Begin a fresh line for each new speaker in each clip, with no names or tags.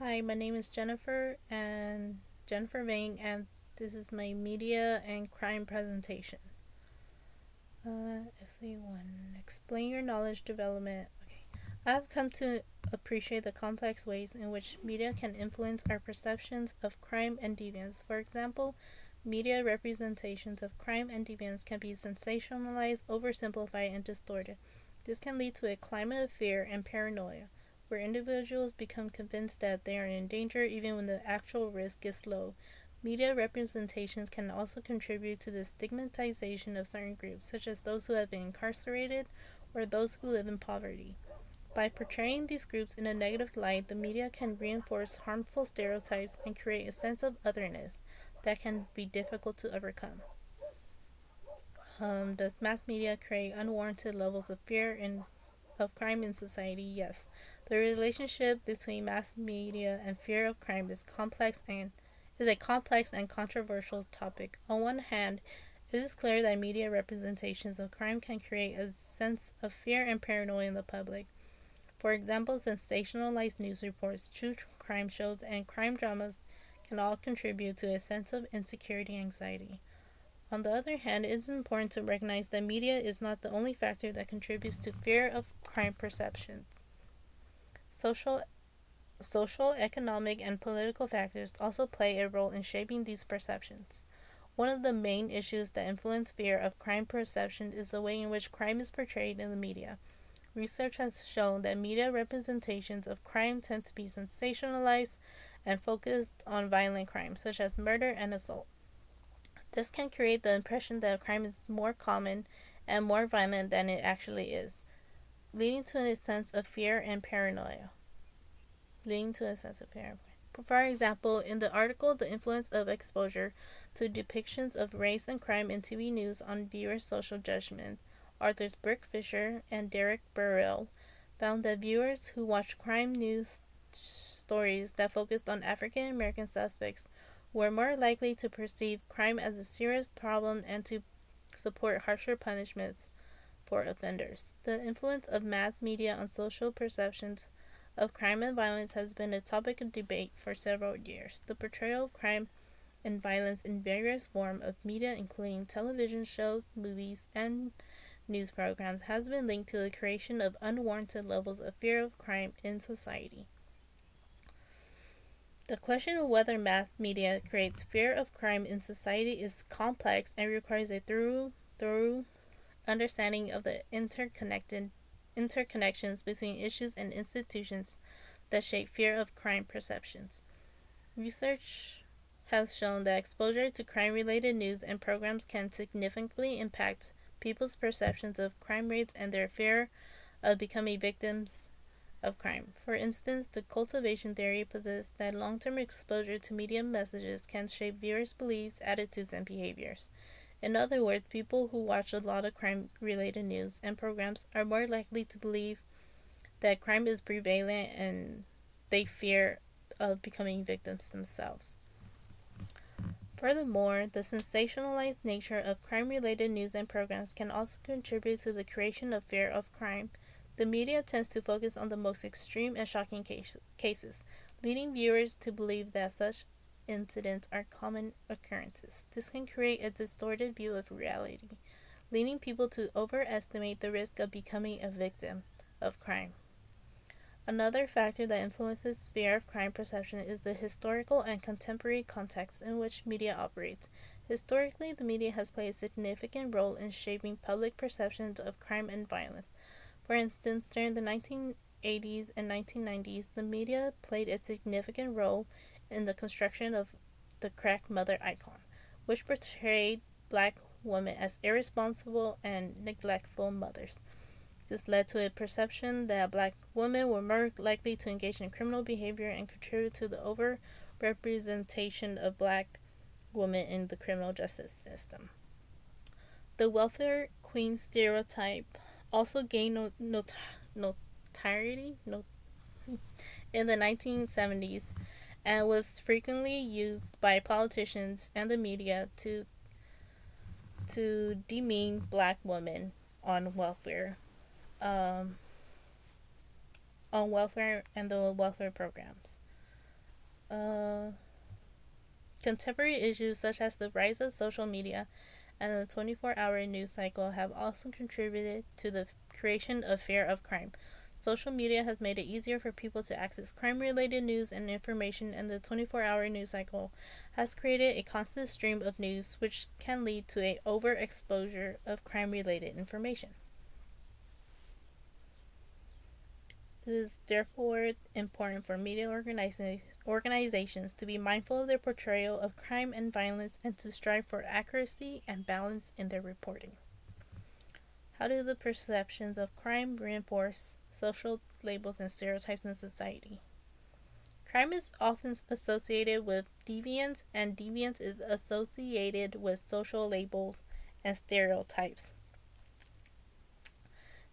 Hi, my name is Jennifer Vang, and this is my media and crime presentation. Essay 1. Explain your knowledge development. Okay. I've come to appreciate the complex ways in which media can influence our perceptions of crime and deviance. For example, media representations of crime and deviance can be sensationalized, oversimplified, and distorted. This can lead to a climate of fear and paranoia, where individuals become convinced that they are in danger even when the actual risk is low. Media representations can also contribute to the stigmatization of certain groups, such as those who have been incarcerated or those who live in poverty. By portraying these groups in a negative light, the media can reinforce harmful stereotypes and create a sense of otherness that can be difficult to overcome. Does mass media create unwarranted levels of fear and of crime in society? Yes. The relationship between mass media and fear of crime is a complex and controversial topic. On one hand, it is clear that media representations of crime can create a sense of fear and paranoia in the public. For example, sensationalized news reports, true crime shows, and crime dramas can all contribute to a sense of insecurity and anxiety. On the other hand, it is important to recognize that media is not the only factor that contributes to fear of crime perceptions. Social, economic, and political factors also play a role in shaping these perceptions. One of the main issues that influence fear of crime perception is the way in which crime is portrayed in the media. Research has shown that media representations of crime tend to be sensationalized and focused on violent crimes, such as murder and assault. This can create the impression that a crime is more common and more violent than it actually is, leading to a sense of fear and paranoia. For example, in the article The Influence of Exposure to Depictions of Race and Crime in TV News on Viewers' Social Judgment, authors Brooke Fisher and Derek Burrell found that viewers who watched crime news stories that focused on African American suspects were more likely to perceive crime as a serious problem and to support harsher punishments for offenders. The influence of mass media on social perceptions of crime and violence has been a topic of debate for several years. The portrayal of crime and violence in various forms of media, including television shows, movies, and news programs, has been linked to the creation of unwarranted levels of fear of crime in society. The question of whether mass media creates fear of crime in society is complex and requires a thorough understanding of the interconnections between issues and institutions that shape fear of crime perceptions. Research has shown that exposure to crime-related news and programs can significantly impact people's perceptions of crime rates and their fear of becoming victims of crime. For instance, the cultivation theory posits that long-term exposure to media messages can shape viewers' beliefs, attitudes, and behaviors. In other words, people who watch a lot of crime-related news and programs are more likely to believe that crime is prevalent and they fear of becoming victims themselves. Furthermore, the sensationalized nature of crime-related news and programs can also contribute to the creation of fear of crime. The media tends to focus on the most extreme and shocking cases, leading viewers to believe that such incidents are common occurrences. This can create a distorted view of reality, leading people to overestimate the risk of becoming a victim of crime. Another factor that influences fear of crime perception is the historical and contemporary context in which media operates. Historically, the media has played a significant role in shaping public perceptions of crime and violence. For instance, during the 1980s and 1990s, the media played a significant role in the construction of the crack mother icon, which portrayed black women as irresponsible and neglectful mothers. This led to a perception that black women were more likely to engage in criminal behavior and contribute to the over-representation of black women in the criminal justice system. The welfare queen stereotype also gained notoriety in the 1970s and was frequently used by politicians and the media to demean black women on welfare and the welfare programs. Uh, Contemporary issues such as the rise of social media and the 24-hour news cycle have also contributed to the creation of fear of crime. Social media has made it easier for people to access crime related news and information, and the 24-hour news cycle has created a constant stream of news, which can lead to a overexposure of crime related information. It is therefore important for media organizations to be mindful of their portrayal of crime and violence and to strive for accuracy and balance in their reporting. How do the perceptions of crime reinforce social labels and stereotypes in society? Crime is often associated with deviance, and deviance is associated with social labels and stereotypes.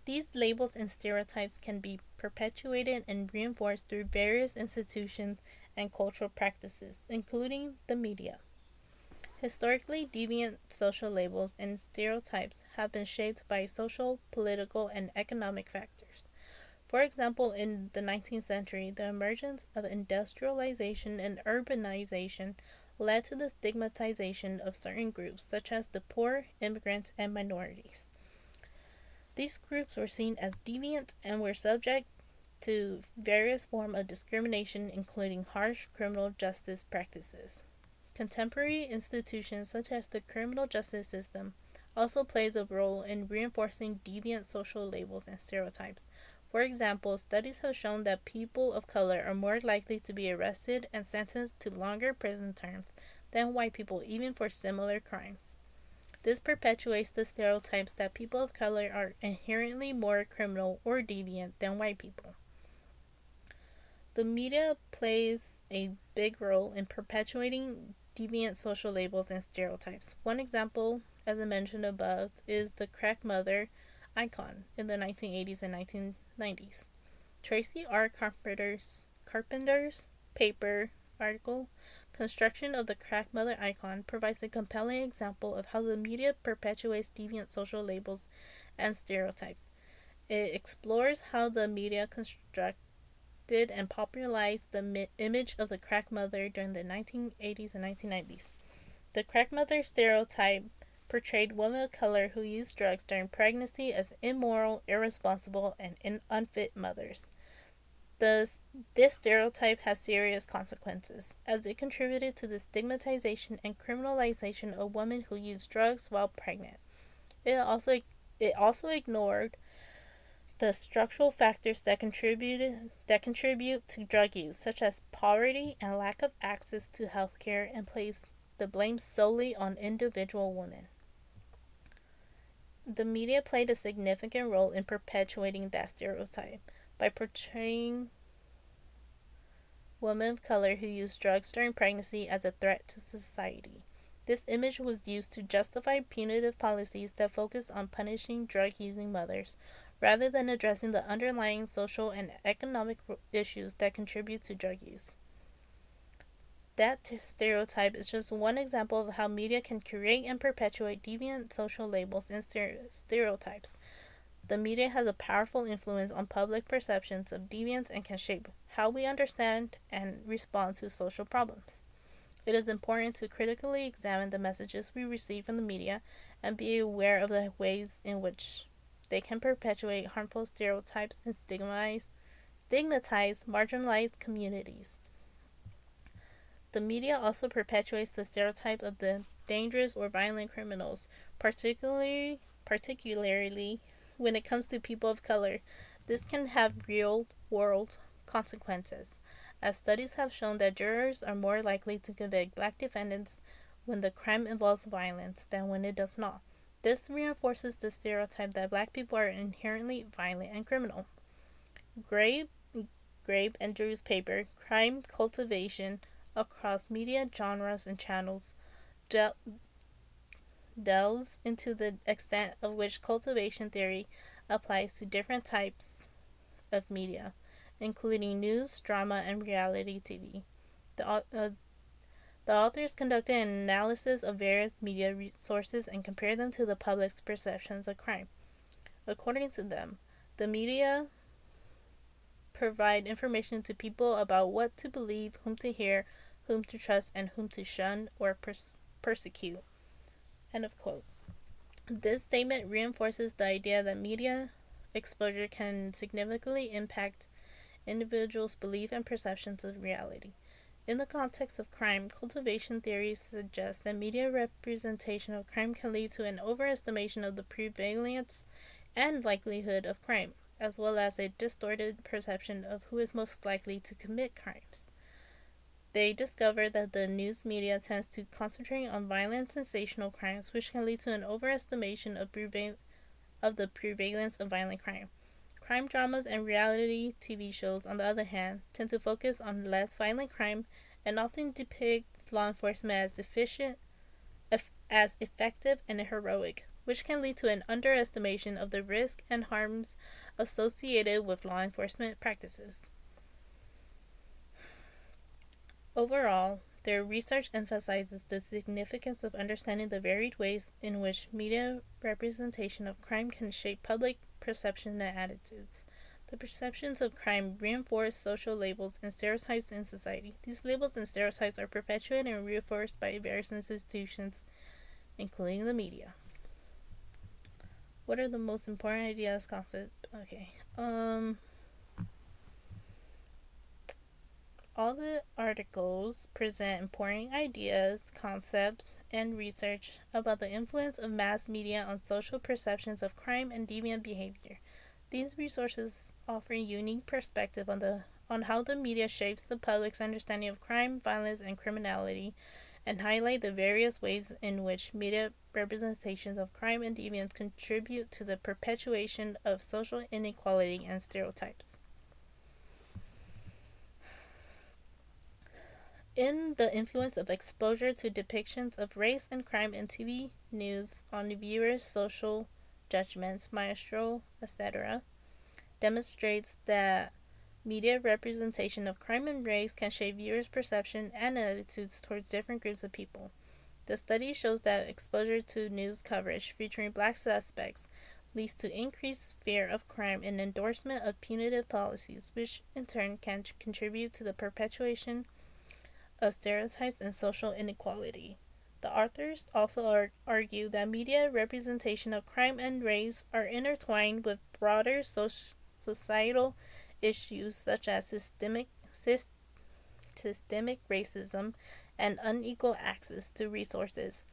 These labels and stereotypes can be perpetuated and reinforced through various institutions and cultural practices, including the media. Historically, deviant social labels and stereotypes have been shaped by social, political, and economic factors. For example, in the 19th century, the emergence of industrialization and urbanization led to the stigmatization of certain groups, such as the poor, immigrants, and minorities. These groups were seen as deviant and were subject to various forms of discrimination, including harsh criminal justice practices. Contemporary institutions such as the criminal justice system also plays a role in reinforcing deviant social labels and stereotypes. For example, studies have shown that people of color are more likely to be arrested and sentenced to longer prison terms than white people, even for similar crimes. This perpetuates the stereotypes that people of color are inherently more criminal or deviant than white people. The media plays a big role in perpetuating deviant social labels and stereotypes. One example, as I mentioned above, is the crack mother icon in the 1980s and 1990s. Tracy R. Carpenter's paper article, Construction of the Crack Mother Icon, provides a compelling example of how the media perpetuates deviant social labels and stereotypes. It explores how the media constructed and popularized the image of the crack mother during the 1980s and 1990s. The crack mother stereotype portrayed women of color who used drugs during pregnancy as immoral, irresponsible, and unfit mothers. This stereotype has serious consequences, as it contributed to the stigmatization and criminalization of women who use drugs while pregnant. It also ignored the structural factors that contribute to drug use, such as poverty and lack of access to health care, and placed the blame solely on individual women. The media played a significant role in perpetuating that stereotype by portraying women of color who use drugs during pregnancy as a threat to society. This image was used to justify punitive policies that focus on punishing drug-using mothers, rather than addressing the underlying social and economic issues that contribute to drug use. That stereotype is just one example of how media can create and perpetuate deviant social labels and stereotypes. The media has a powerful influence on public perceptions of deviance and can shape how we understand and respond to social problems. It is important to critically examine the messages we receive from the media and be aware of the ways in which they can perpetuate harmful stereotypes and stigmatize marginalized communities. The media also perpetuates the stereotype of the dangerous or violent criminals, particularly when it comes to people of color. This can have real-world consequences, as studies have shown that jurors are more likely to convict black defendants when the crime involves violence than when it does not. This reinforces the stereotype that black people are inherently violent and criminal. Grabe and Drew's paper, Crime Cultivation Across Media Genres and Channels, delves into the extent of which cultivation theory applies to different types of media, including news, drama, and reality TV. The authors conducted an analysis of various media sources and compared them to the public's perceptions of crime. According to them, the media provide information to people about what to believe, whom to hear, whom to trust, and whom to shun or persecute. End of quote. This statement reinforces the idea that media exposure can significantly impact individuals' belief and perceptions of reality. In the context of crime, cultivation theories suggest that media representation of crime can lead to an overestimation of the prevalence and likelihood of crime, as well as a distorted perception of who is most likely to commit crimes. They discover that the news media tends to concentrate on violent, sensational crimes, which can lead to an overestimation of the prevalence of violent crime. Crime dramas and reality TV shows, on the other hand, tend to focus on less violent crime and often depict law enforcement as effective and heroic, which can lead to an underestimation of the risk and harms associated with law enforcement practices. Overall, their research emphasizes the significance of understanding the varied ways in which media representation of crime can shape public perception and attitudes. The perceptions of crime reinforce social labels and stereotypes in society. These labels and stereotypes are perpetuated and reinforced by various institutions, including the media. What are the most important ideas, concepts? Okay. All the articles present important ideas, concepts, and research about the influence of mass media on social perceptions of crime and deviant behavior. These resources offer a unique perspective on how the media shapes the public's understanding of crime, violence, and criminality, and highlight the various ways in which media representations of crime and deviance contribute to the perpetuation of social inequality and stereotypes. In the influence of exposure to depictions of race and crime in TV news on viewers' social judgments, Maestro, etc., demonstrates that media representation of crime and race can shape viewers' perception and attitudes towards different groups of people. The study shows that exposure to news coverage featuring black suspects leads to increased fear of crime and endorsement of punitive policies, which in turn can contribute to the perpetuation of stereotypes and social inequality. The authors also argue that media representation of crime and race are intertwined with broader societal issues such as systemic racism and unequal access to resources,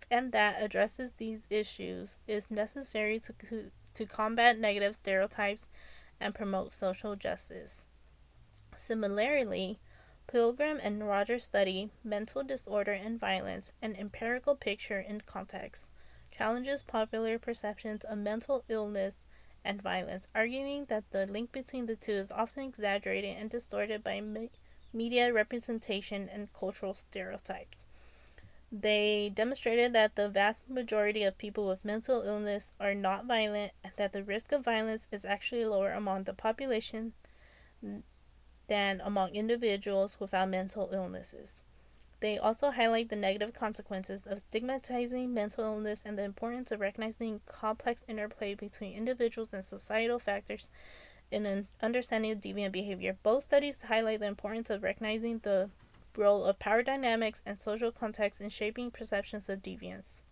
and that addresses these issues is necessary to combat negative stereotypes and promote social justice. Similarly, Pilgrim and Rogers study Mental Disorder and Violence, an empirical picture in context, challenges popular perceptions of mental illness and violence, arguing that the link between the two is often exaggerated and distorted by media representation and cultural stereotypes. They demonstrated that the vast majority of people with mental illness are not violent, and that the risk of violence is actually lower among the population than among individuals without mental illnesses. They also highlight the negative consequences of stigmatizing mental illness and the importance of recognizing complex interplay between individuals and societal factors in an understanding of deviant behavior. Both studies highlight the importance of recognizing the role of power dynamics and social context in shaping perceptions of deviance.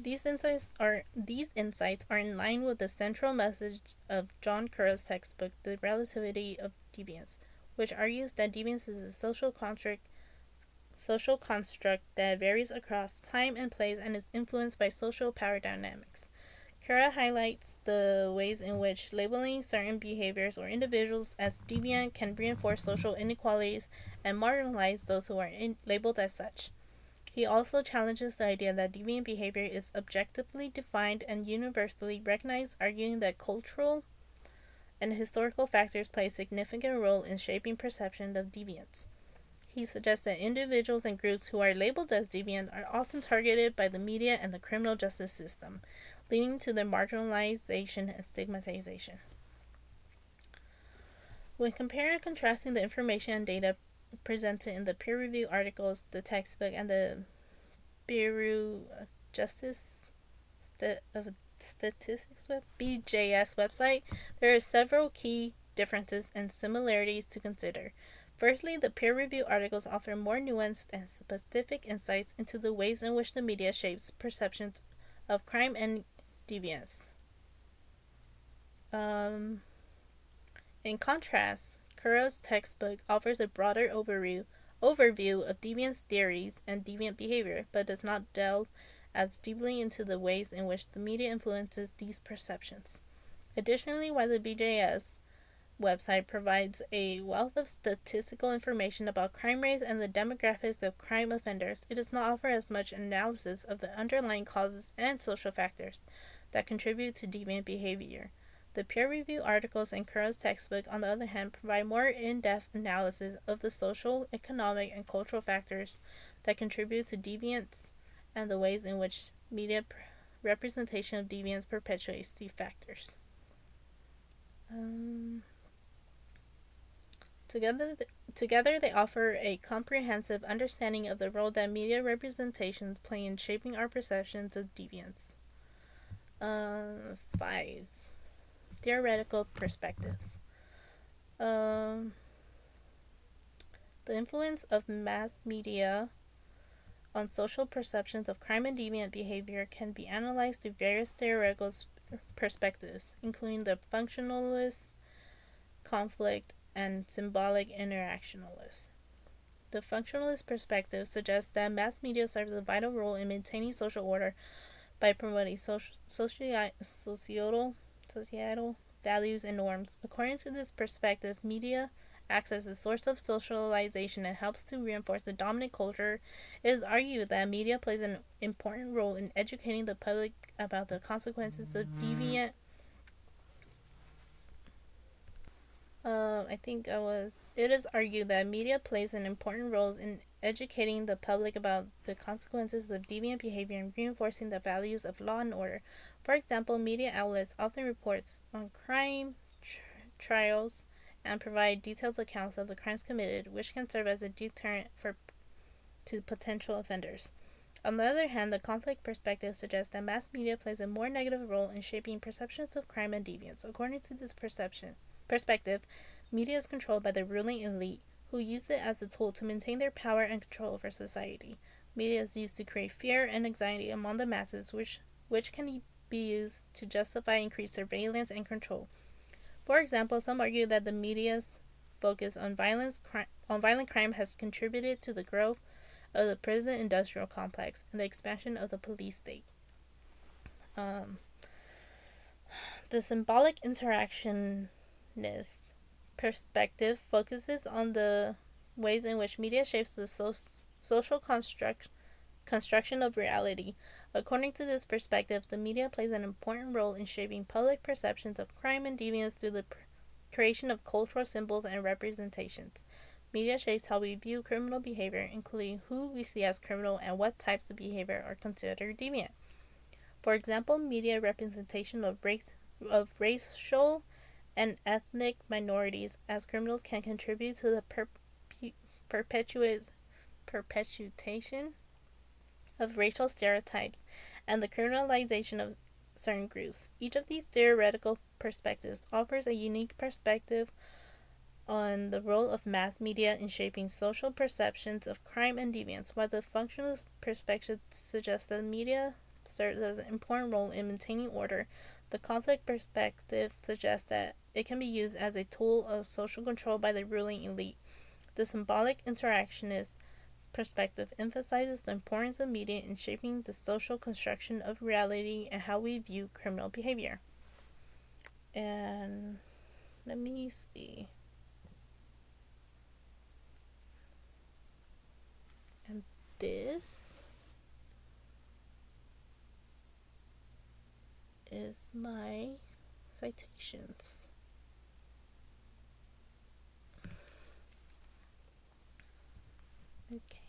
These insights are in line with the central message of John Curra's textbook, The Relativity of Deviance, which argues that deviance is a social construct that varies across time and place and is influenced by social power dynamics. Curra highlights the ways in which labeling certain behaviors or individuals as deviant can reinforce social inequalities and marginalize those who are labeled as such. He also challenges the idea that deviant behavior is objectively defined and universally recognized, arguing that cultural and historical factors play a significant role in shaping perception of deviance. He suggests that individuals and groups who are labeled as deviant are often targeted by the media and the criminal justice system, leading to their marginalization and stigmatization. When comparing and contrasting the information and data presented in the peer-reviewed articles, the textbook, and the Bureau of Justice of Statistics BJS website, there are several key differences and similarities to consider. Firstly, the peer-reviewed articles offer more nuanced and specific insights into the ways in which the media shapes perceptions of crime and deviance. In contrast, Curro's textbook offers a broader overview of deviance theories and deviant behavior, but does not delve as deeply into the ways in which the media influences these perceptions. Additionally, while the BJS website provides a wealth of statistical information about crime rates and the demographics of crime offenders, it does not offer as much analysis of the underlying causes and social factors that contribute to deviant behavior. The peer-reviewed articles in Curro's textbook, on the other hand, provide more in-depth analysis of the social, economic, and cultural factors that contribute to deviance and the ways in which media representation of deviance perpetuates these factors. Together, they offer a comprehensive understanding of the role that media representations play in shaping our perceptions of deviance. 5. Theoretical perspectives. The influence of mass media on social perceptions of crime and deviant behavior can be analyzed through various theoretical perspectives, including the functionalist, conflict, and symbolic interactionalist. The functionalist perspective suggests that mass media serves a vital role in maintaining social order by promoting societal values and norms. According to this perspective, media acts as a source of socialization and helps to reinforce the dominant culture. It is argued that media plays an important role in educating the public about the consequences of deviant It is argued that media plays an important role in educating the public about the consequences of deviant behavior and reinforcing the values of law and order. For example, media outlets often report on crime trials and provide detailed accounts of the crimes committed, which can serve as a deterrent to potential offenders. On the other hand, the conflict perspective suggests that mass media plays a more negative role in shaping perceptions of crime and deviance. According to this perspective, media is controlled by the ruling elite, who use it as a tool to maintain their power and control over society. Media is used to create fear and anxiety among the masses, which can be used to justify increased surveillance and control. For example, some argue that the media's focus on violent crime has contributed to the growth of the prison industrial complex and the expansion of the police state. The symbolic interactionist perspective focuses on the ways in which media shapes the social construction of reality. According to this perspective, the media plays an important role in shaping public perceptions of crime and deviance through the creation of cultural symbols and representations. Media shapes how we view criminal behavior, including who we see as criminal and what types of behavior are considered deviant. For example, media representation of racial and ethnic minorities as criminals can contribute to the perpetuation of racial stereotypes and the criminalization of certain groups. Each of these theoretical perspectives offers a unique perspective on the role of mass media in shaping social perceptions of crime and deviance, while the functionalist perspective suggests that media serves as an important role in maintaining order. The conflict perspective suggests that it can be used as a tool of social control by the ruling elite. The symbolic interactionist perspective emphasizes the importance of media in shaping the social construction of reality and how we view criminal behavior. And let me see. And this is my citations. Okay.